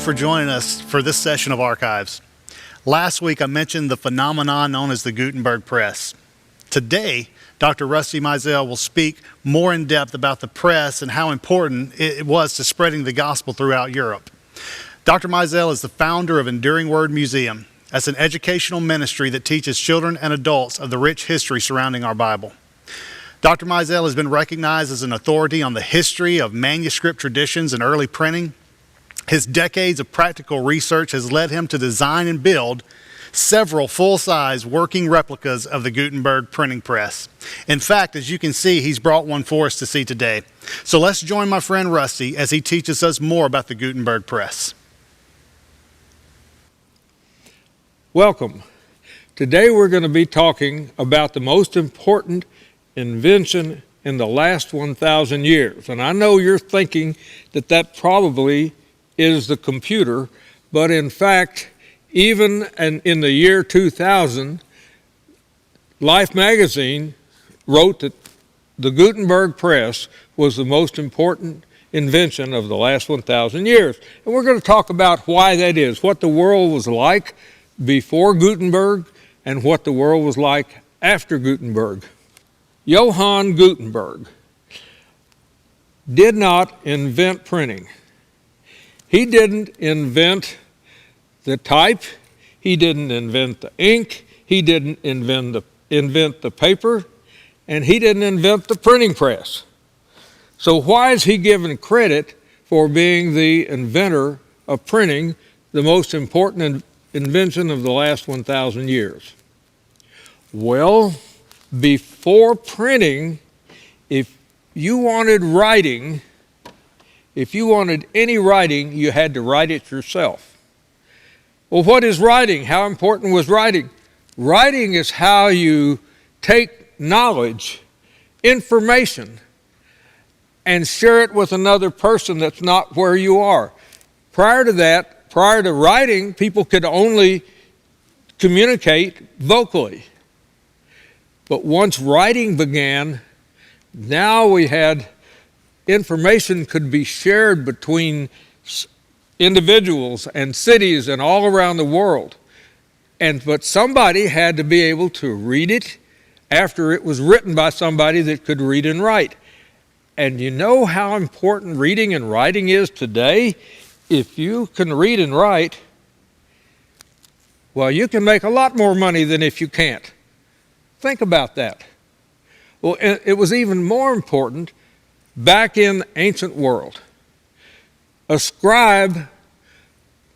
for joining us for this session of Archives. Last week I mentioned the phenomenon known as the Gutenberg Press. Today, Dr. Rusty Maisel will speak more in depth about the press and how important it was to spreading the gospel throughout Europe. Dr. Maisel is the founder of Enduring Word Museum. That's an educational ministry that teaches children and adults of the rich history surrounding our Bible. Dr. Maisel has been recognized as an authority on the history of manuscript traditions and early printing. His decades of practical research has led him to design and build several full-size working replicas of the Gutenberg printing press. In fact, as you can see, he's brought one for us to see today. So let's join my friend Rusty as he teaches us more about the Gutenberg Press. Welcome. Today we're going to be talking about the most important invention in the last 1,000 years. And I know you're thinking that probably is the computer, but in fact, even in the year 2000, Life magazine wrote that the Gutenberg Press was the most important invention of the last 1,000 years. And we're going to talk about why that is, what the world was like before Gutenberg and what the world was like after Gutenberg. Johann Gutenberg did not invent printing. He didn't invent the type, he didn't invent the ink, he didn't invent the paper, and he didn't invent the printing press. So why is he given credit for being the inventor of printing, the most important invention of the last 1,000 years? Well, before printing, if you wanted any writing, you had to write it yourself. Well, what is writing? How important was writing? Writing is how you take knowledge, information, and share it with another person that's not where you are. Prior to writing, people could only communicate vocally. But once writing began, now we had information could be shared between individuals and cities and all around the world. But somebody had to be able to read it after it was written by somebody that could read and write. And you know how important reading and writing is today? If you can read and write, well, you can make a lot more money than if you can't. Think about that. Well, it was even more important back in the ancient world. A scribe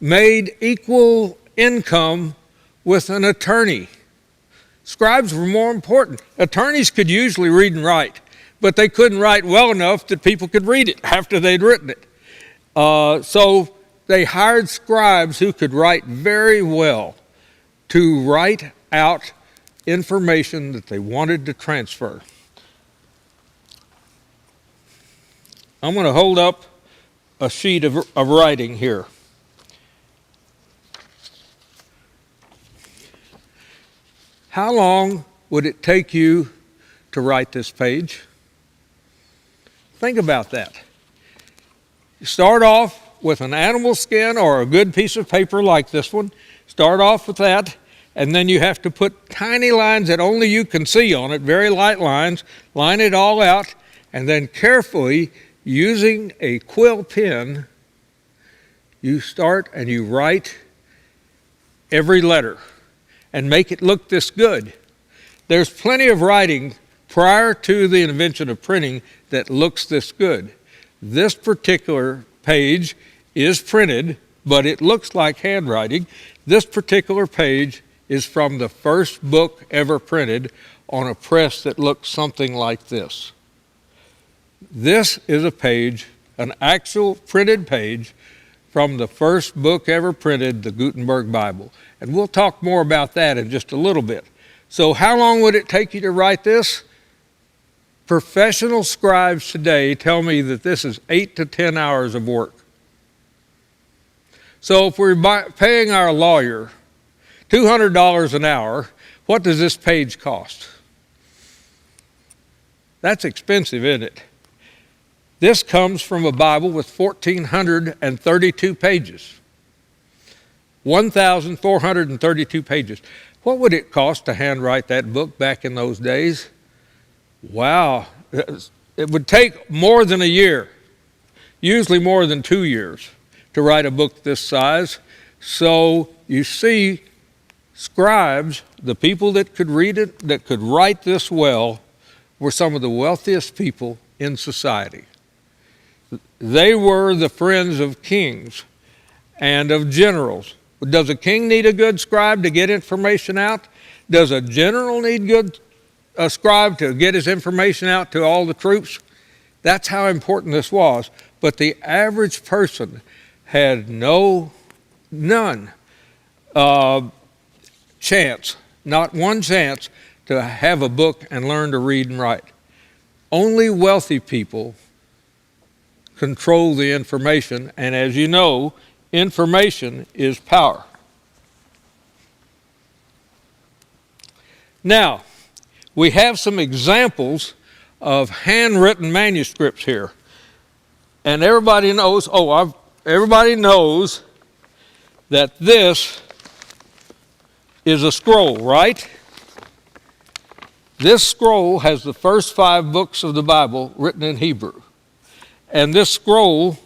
made equal income with an attorney. Scribes were more important. Attorneys could usually read and write, but they couldn't write well enough that people could read it after they'd written it. So they hired scribes who could write very well to write out information that they wanted to transfer. I'm going to hold up a sheet of writing here. How long would it take you to write this page? Think about that. You start off with an animal skin or a good piece of paper like this one. Start off with that, and then you have to put tiny lines that only you can see on it, very light lines, line it all out, and then carefully, using a quill pen, you start and you write every letter and make it look this good. There's plenty of writing prior to the invention of printing that looks this good. This particular page is printed, but it looks like handwriting. This particular page is from the first book ever printed on a press that looks something like this. This is a page, an actual printed page from the first book ever printed, the Gutenberg Bible. And we'll talk more about that in just a little bit. So how long would it take you to write this? Professional scribes today tell me that this is 8 to 10 hours of work. So if we're paying our lawyer $200 an hour, what does this page cost? That's expensive, isn't it? This comes from a Bible with 1,432 pages. 1,432 pages. What would it cost to handwrite that book back in those days? Wow. It would take more than a year, usually more than 2 years, to write a book this size. So you see, scribes, the people that could read it, that could write this well, were some of the wealthiest people in society. They were the friends of kings and of generals. Does a king need a good scribe to get information out? Does a general need a scribe to get his information out to all the troops? That's how important this was. But the average person had none chance, not one chance, to have a book and learn to read and write. Only wealthy people control the information, and as you know, information is power. Now, we have some examples of handwritten manuscripts here. And everybody knows, everybody knows that this is a scroll, right? This scroll has the first 5 books of the Bible written in Hebrew. And this scroll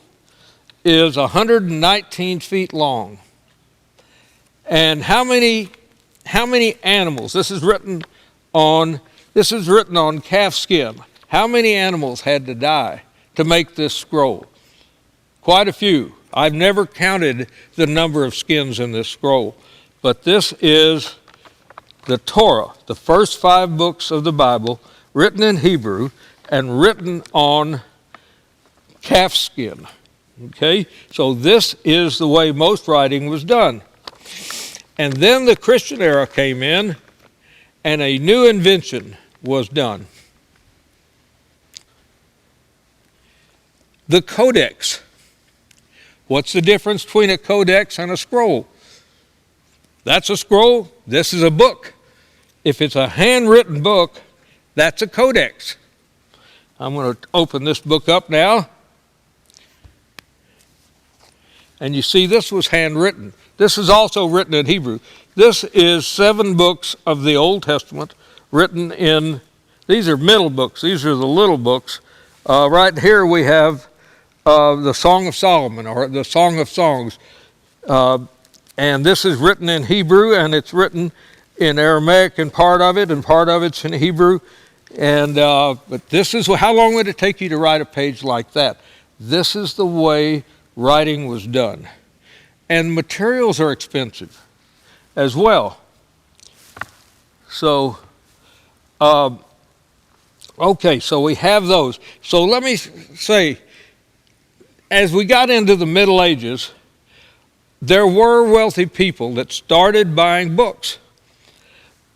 is 119 feet long. And how many animals? This is written on calf skin. How many animals had to die to make this scroll? Quite a few. I've never counted the number of skins in this scroll, but this is the Torah, the first 5 books of the Bible, written in Hebrew and written on calf skin. Okay, so this is the way most writing was done. And then the Christian era came in, and a new invention was done. The Codex. What's the difference between a codex and a scroll? That's a scroll, this is a book. If it's a handwritten book, that's a codex. I'm going to open this book up now. And you see, this was handwritten. This is also written in Hebrew. This is 7 books of the Old Testament written in, these are middle books, these are the little books. Right here we have the Song of Solomon, or the Song of Songs. And this is written in Hebrew, and it's written in Aramaic and part of it's in Hebrew. And but this is, how long would it take you to write a page like that? This is the way writing was done. And materials are expensive as well. So, okay, so we have those. So let me say, as we got into the Middle Ages, there were wealthy people that started buying books.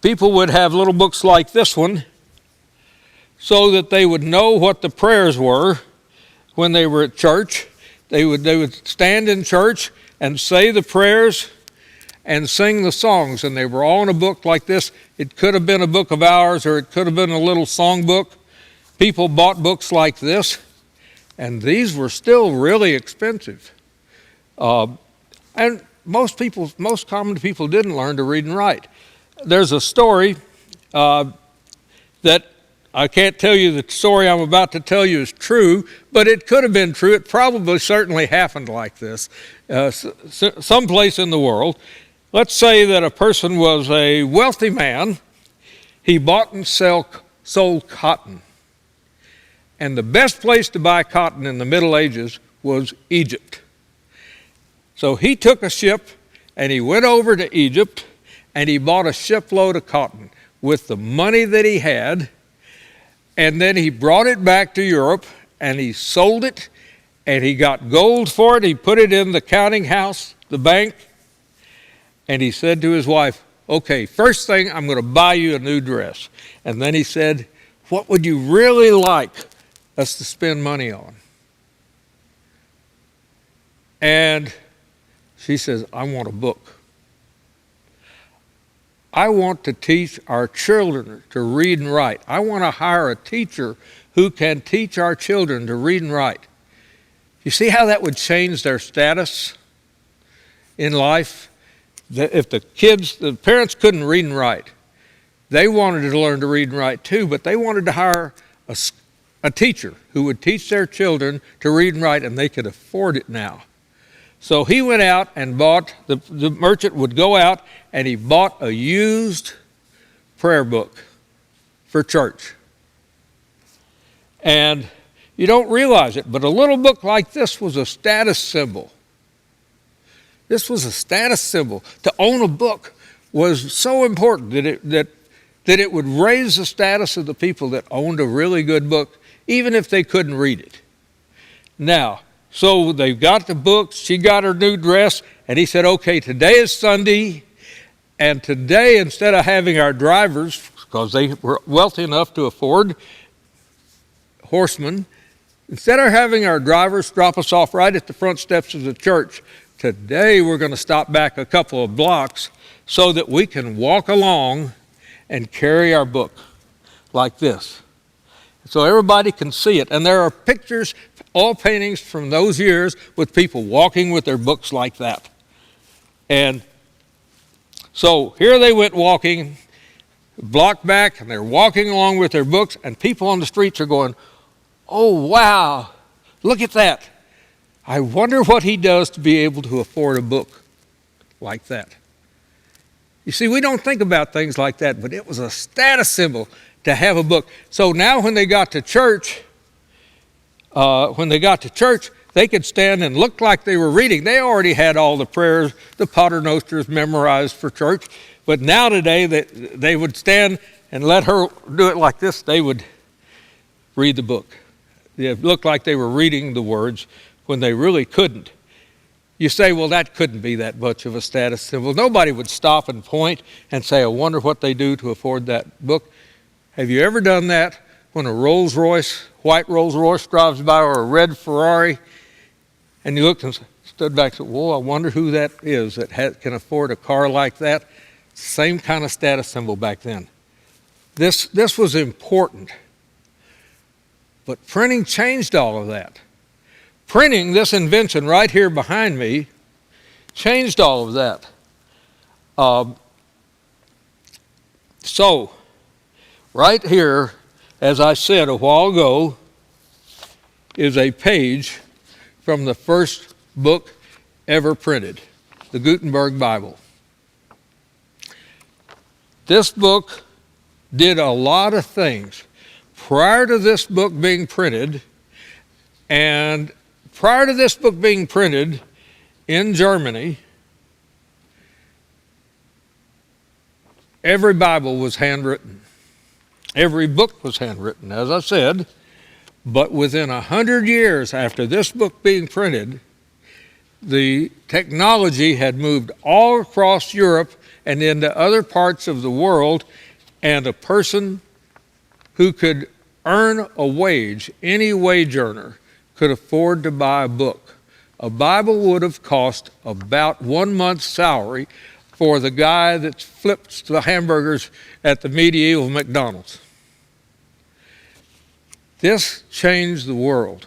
People would have little books like this one so that they would know what the prayers were when they were at church. They would stand in church and say the prayers and sing the songs, and they were all in a book like this. It could have been a book of hours, or it could have been a little song book. People bought books like this, and these were still really expensive. And most common people didn't learn to read and write. There's a story that I can't tell you the story I'm about to tell you is true, but it could have been true. It probably certainly happened like this someplace in the world. Let's say that a person was a wealthy man. He bought and sold cotton. And the best place to buy cotton in the Middle Ages was Egypt. So he took a ship and he went over to Egypt and he bought a shipload of cotton with the money that he had. And then he brought it back to Europe and he sold it, and he got gold for it. He put it in the counting house, the bank, and he said to his wife, okay, first thing, I'm going to buy you a new dress. And then he said, what would you really like us to spend money on? And she says, I want a book. I want to teach our children to read and write. I want to hire a teacher who can teach our children to read and write. You see how that would change their status in life? If the parents couldn't read and write, they wanted to learn to read and write too, but they wanted to hire a teacher who would teach their children to read and write, and they could afford it now. So he went out and bought, the merchant would go out and he bought a used prayer book for church. And you don't realize it, but a little book like this was a status symbol. This was a status symbol. To own a book was so important that it would raise the status of the people that owned a really good book, even if they couldn't read it. Now, so they got the books, she got her new dress, and he said, okay, today is Sunday, and today, instead of having our drivers, because they were wealthy enough to afford horsemen, instead of having our drivers drop us off right at the front steps of the church, today we're going to stop back a couple of blocks so that we can walk along and carry our book like this. So everybody can see it. And there are pictures, all paintings from those years with people walking with their books like that. And so here they went walking, block back, and they're walking along with their books, and people on the streets are going, oh, wow, look at that. I wonder what he does to be able to afford a book like that. You see, we don't think about things like that, but it was a status symbol to have a book. So now when they got to church, they could stand and look like they were reading. They already had all the prayers, the paternosters memorized for church. But now today, they would stand and let her do it like this. They would read the book. It looked like they were reading the words when they really couldn't. You say, well, that couldn't be that much of a status symbol. Nobody would stop and point and say, I wonder what they do to afford that book. Have you ever done that when a Rolls Royce, white Rolls Royce drives by, or a red Ferrari, and you looked and stood back and said, whoa, I wonder who that is that can afford a car like that? Same kind of status symbol back then. This was important. But printing changed all of that. Printing, this invention right here behind me, changed all of that. So, right here, as I said a while ago, is a page from the first book ever printed, the Gutenberg Bible. This book did a lot of things prior to this book being printed, and prior to this book being printed in Germany, every Bible was handwritten. Every book was handwritten, as I said, but within 100 years after this book being printed, the technology had moved all across Europe and into other parts of the world, and a person who could earn a wage, any wage earner, could afford to buy a book. A Bible would have cost about 1 month's salary for the guy that flips the hamburgers at the medieval McDonald's. This changed the world.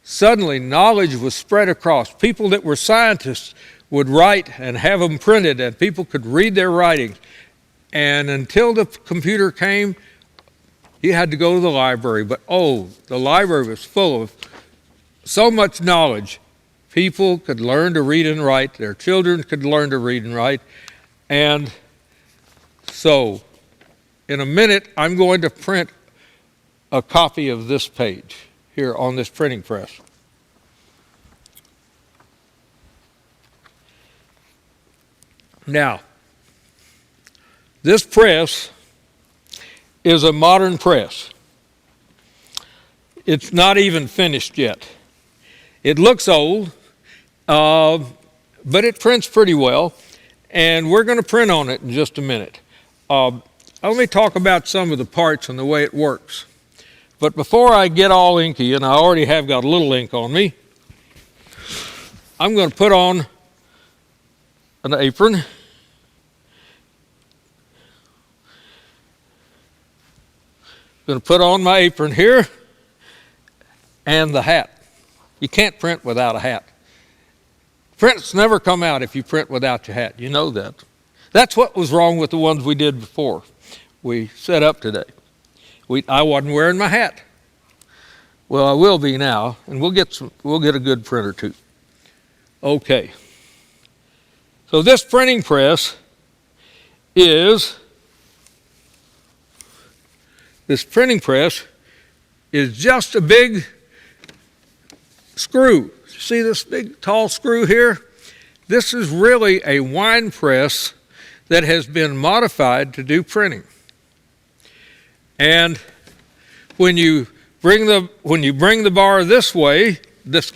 Suddenly, knowledge was spread across. People that were scientists would write and have them printed, and people could read their writings. And until the computer came, you had to go to the library. But the library was full of so much knowledge. People could learn to read and write. Their children could learn to read and write. And so, in a minute, I'm going to print a copy of this page here on this printing press. Now, this press is a modern press. It's not even finished yet. It looks old, but it prints pretty well, and we're going to print on it in just a minute. Let me talk about some of the parts and the way it works. But before I get all inky, and I already have got a little ink on me, I'm going to put on an apron. I'm going to put on my apron here and the hat. You can't print without a hat. Prints never come out if you print without your hat. You know that. That's what was wrong with the ones we did before we set up today. I wasn't wearing my hat. Well, I will be now, and we'll get a good print or two. Okay. So this printing press is just a big screw. See this big tall screw here? This is really a wine press that has been modified to do printing. And when you bring the bar this way, this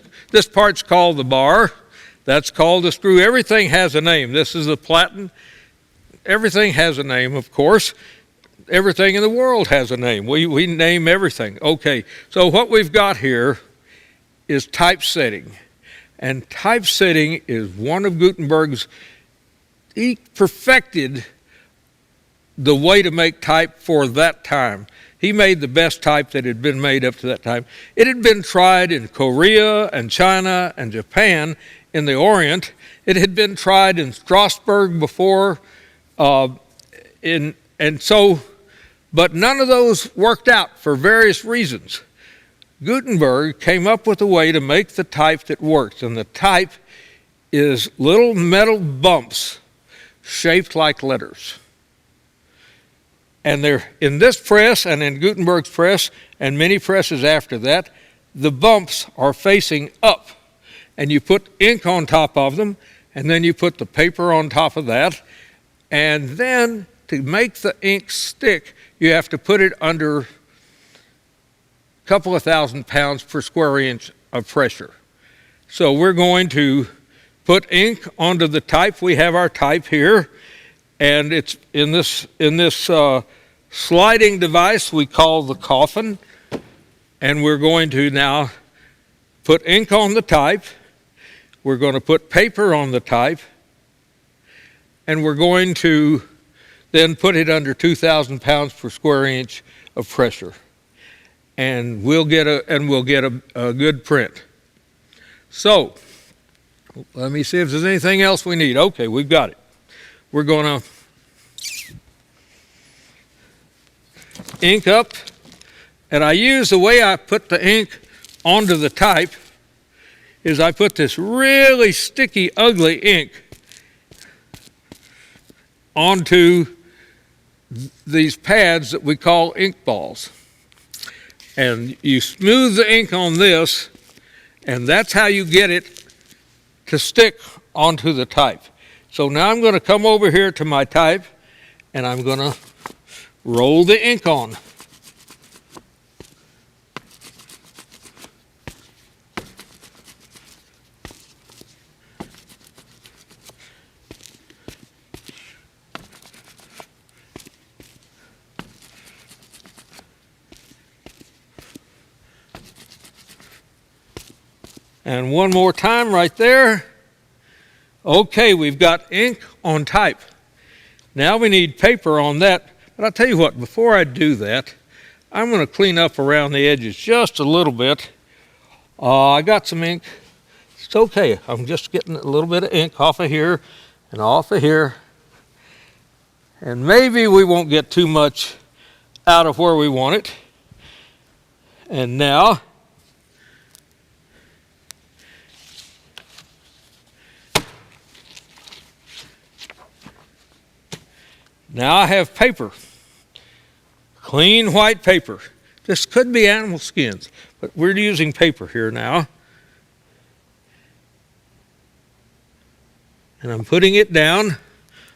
part's called the bar. That's called the screw. Everything has a name. This is the platen. Everything has a name, of course. Everything in the world has a name. We name everything. Okay, so what we've got here is typesetting. And typesetting is one of Gutenberg's, he perfected the way to make type for that time. He made the best type that had been made up to that time. It had been tried in Korea and China and Japan in the Orient. It had been tried in Strasbourg before, but none of those worked out for various reasons. Gutenberg came up with a way to make the type that works, and the type is little metal bumps shaped like letters. And they're in this press and in Gutenberg's press and many presses after that, the bumps are facing up. And you put ink on top of them, and then you put the paper on top of that. And then to make the ink stick, you have to put it under a couple of 1,000 pounds per square inch of pressure. So we're going to put ink onto the type. We have our type here, and it's in this sliding device we call the coffin. And we're going to now put ink on the type. We're going to put paper on the type, and we're going to then put it under 2,000 pounds per square inch of pressure. And we'll get a good print. So, let me see if there's anything else we need. Okay, we've got it. We're going to ink up, and I use the way I put the ink onto the type is I put this really sticky, ugly ink onto these pads that we call ink balls. And you smooth the ink on this, and that's how you get it to stick onto the type. So now I'm going to come over here to my type, and I'm going to roll the ink on. And one more time right there. Okay, we've got ink on type. Now we need paper on that. But I'll tell you what, before I do that, I'm going to clean up around the edges just a little bit. I got some ink. It's okay. I'm just getting a little bit of ink off of here and off of here. And maybe we won't get too much out of where we want it. And now, I have paper, clean white paper. This could be animal skins, but we're using paper here now. And I'm putting it down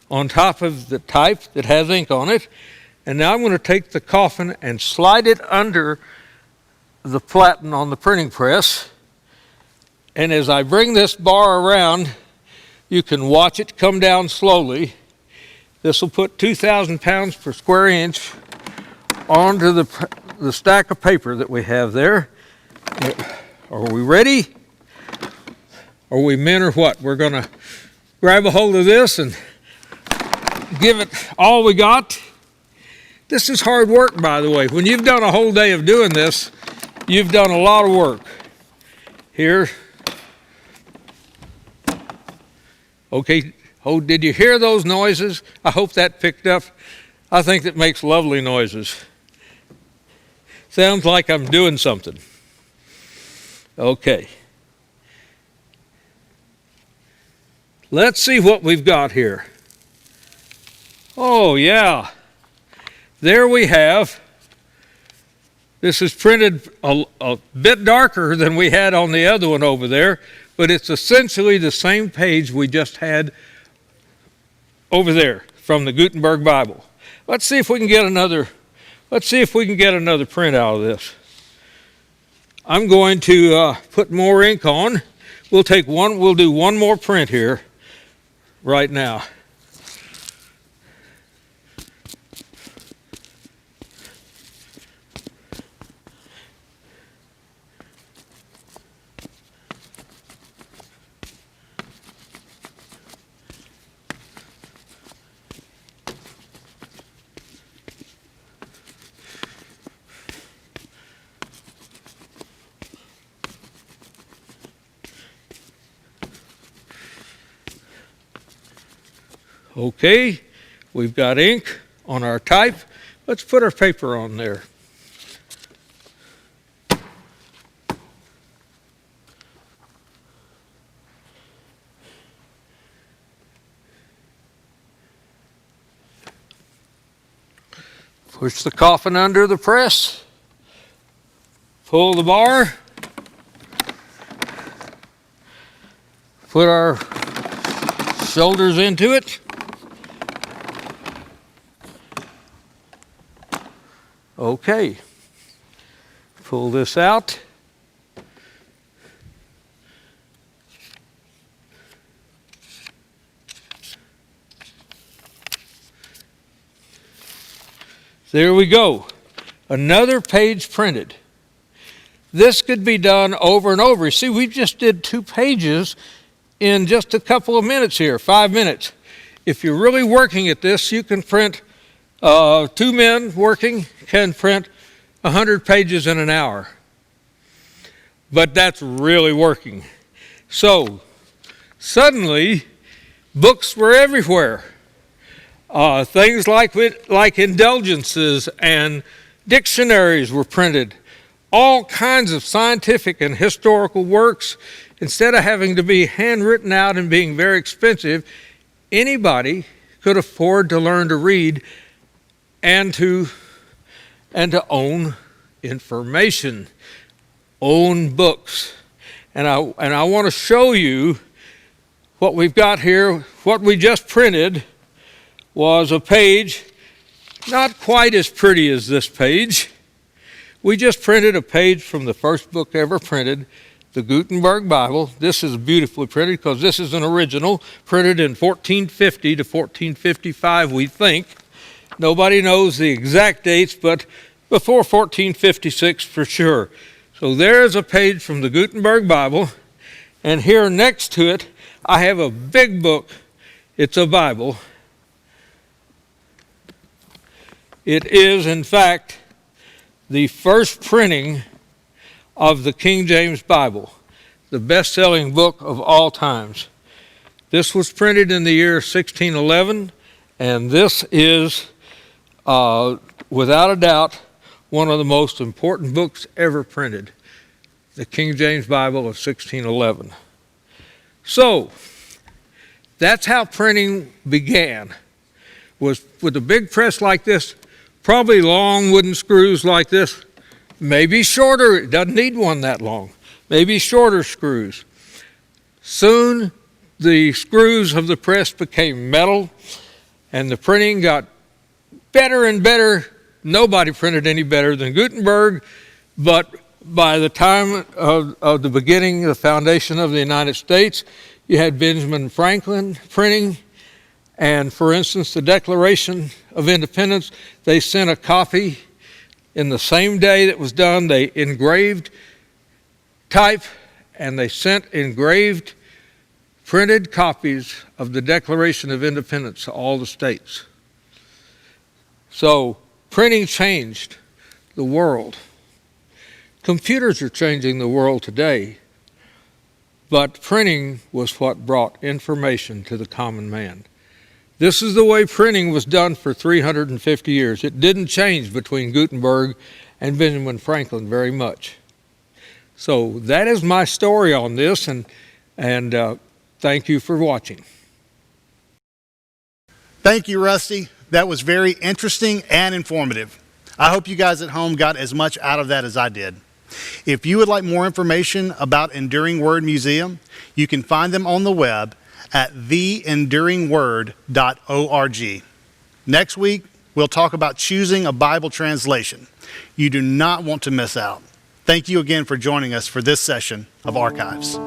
on top of the type that has ink on it. And now I'm going to take the coffin and slide it under the platen on the printing press. And as I bring this bar around, you can watch it come down slowly. This will put 2,000 pounds per square inch onto the stack of paper that we have there. Are we ready? Are we men or what? We're going to grab a hold of this and give it all we got. This is hard work, by the way. When you've done a whole day of doing this, you've done a lot of work. Here. Okay, oh, did you hear those noises? I hope that picked up. I think that makes lovely noises. Sounds like I'm doing something. Okay. Let's see what we've got here. Oh, yeah. There we have. This is printed a bit darker than we had on the other one over there, but it's essentially the same page we just had over there from the Gutenberg Bible. Let's see if we can get another print out of this. I'm going to put more ink on. We'll do one more print here right now. Okay, we've got ink on our type. Let's put our paper on there. Push the coffin under the press. Pull the bar. Put our shoulders into it. Okay, pull this out. There we go, another page printed. This could be done over and over. See, we just did 2 pages in just a couple of minutes here, 5 minutes. If you're really working at this, you can print 2 men working can print 100 pages in an hour. But that's really working. So, suddenly, books were everywhere. Things like indulgences and dictionaries were printed. All kinds of scientific and historical works, instead of having to be handwritten out and being very expensive, anybody could afford to learn to read and to own information, own books. And I want to show you what we've got here. What we just printed was a page not quite as pretty as this page. We just printed a page from the first book ever printed, the Gutenberg Bible. This is beautifully printed because this is an original, printed in 1450 to 1455, we think. Nobody knows the exact dates, but before 1456 for sure. So there's a page from the Gutenberg Bible, and here next to it, I have a big book. It's a Bible. It is, in fact, the first printing of the King James Bible, the best-selling book of all times. This was printed in the year 1611, and this is without a doubt, one of the most important books ever printed, the King James Bible of 1611. So, that's how printing began, was with a big press like this, probably long wooden screws like this, maybe shorter, it doesn't need one that long, maybe shorter screws. Soon, the screws of the press became metal, and the printing got better and better. Nobody printed any better than Gutenberg, but by the time of the beginning, the foundation of the United States, you had Benjamin Franklin printing, and for instance, the Declaration of Independence, they sent a copy in the same day that was done. They engraved type, and they sent engraved printed copies of the Declaration of Independence to all the states. So printing changed the world. Computers are changing the world today, but printing was what brought information to the common man. This is the way printing was done for 350 years. It didn't change between Gutenberg and Benjamin Franklin very much. So that is my story on this, and thank you for watching. Thank you, Rusty. That was very interesting and informative. I hope you guys at home got as much out of that as I did. If you would like more information about Enduring Word Museum, you can find them on the web at theenduringword.org. Next week, we'll talk about choosing a Bible translation. You do not want to miss out. Thank you again for joining us for this session of Archives.